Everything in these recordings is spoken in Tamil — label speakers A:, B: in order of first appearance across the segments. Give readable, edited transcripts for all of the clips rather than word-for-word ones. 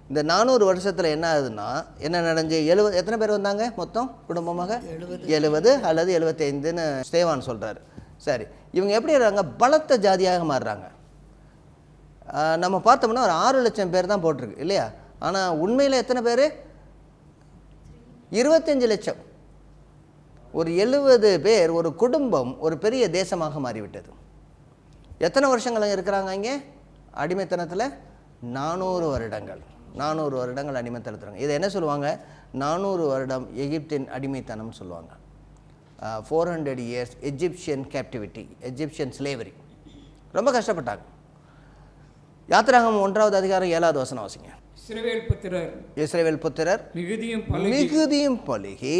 A: இந்த 400 வருஷத்தில் என்ன ஆகுதுன்னா என்ன நடந்து 70 எத்தனை பேர் வந்தாங்க மொத்தம் குடும்பமாக? 70 அல்லது 75ன்னு ஸ்தேவான் சொல்கிறார். சரி, இவங்க எப்படி இருக்காங்க? பலத்த ஜாதியாக மாறுறாங்க. நம்ம பார்த்தோம்னா ஒரு 6 லட்சம் பேர் தான் போட்டிருக்கு இல்லையா? ஆனால் உண்மையில் எத்தனை பேர்? 25 லட்சம். ஒரு 70 பேர், ஒரு குடும்பம் ஒரு பெரிய தேசமாக மாறிவிட்டது. எத்தனை வருஷங்கள் இருக்கிறாங்க இங்கே அடிமைத்தனத்தில்? 400 வருடங்கள். 400 வருடங்கள் அடிமைத்தனத்தில். இதை என்ன சொல்லுவாங்க? 400 வருடம் எகிப்தின் அடிமைத்தனம் சொல்லுவாங்க. 400 years Egyptian captivity, Egyptian slavery. ரொம்ப கஷ்டப்பட்டாங்க. யாத்திராகமம் 1வது அதிகாரம் 7வது வசனம் வாசிங்க. இஸ்ரவேல் புத்திரர் மிகுதியும் பலுகி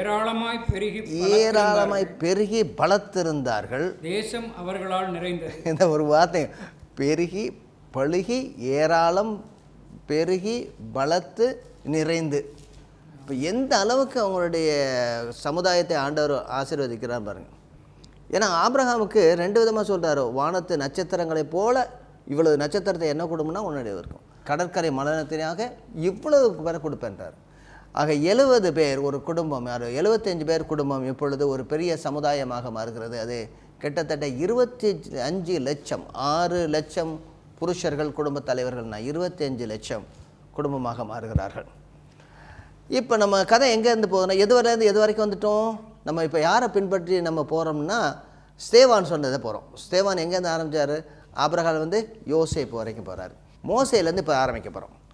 A: ஏராளமாய் பெருகி பலத்திருந்தார்கள். தேசம் அவர்களால் நிறைந்தது. இந்த ஒரு வார்த்தை, பெருகி பழுகி ஏராளம் பெருகி பலத்து நிறைந்து. இப்போ எந்த அளவுக்கு அவங்களுடைய சமுதாயத்தை ஆண்டவர் ஆசீர்வதிக்கிறார் பாருங்க. ஏன்னா ஆபிரகாமுக்கு 2 விதமாக சொல்கிறார். வானத்து நட்சத்திரங்களைப் போல இவ்வளவு நட்சத்திரத்தை என்ன கொடுக்கும்னா உன்னுடைய இருக்கும், கடற்கரை மலனத்தினாக இவ்வளவு பேரை கொடுப்பேன்றார். ஆக 70 பேர் ஒரு குடும்பம், 75 பேர் குடும்பம் இப்பொழுது ஒரு பெரிய சமுதாயமாக மாறுகிறது. அது கிட்டத்தட்ட 25 லட்சம், 6 லட்சம் புருஷர்கள் குடும்ப தலைவர்கள்னா 25 லட்சம் குடும்பமாக மாறுகிறார்கள். இப்போ நம்ம கதை எங்கேருந்து போகுதுன்னா எதுவரையிலேருந்து எது வரைக்கும் வந்துட்டோம்? நம்ம இப்போ யாரை பின்பற்றி நம்ம போகிறோம்னா ஸ்தேவான் சொன்னதை போகிறோம். ஸ்தேவான் எங்கேருந்து ஆரம்பித்தார்? ஆபிரகாம் யோசேப்பு வரைக்கும் போகிறார். மோசேலேருந்து இப்போ ஆரம்பிக்க போகிறோம்.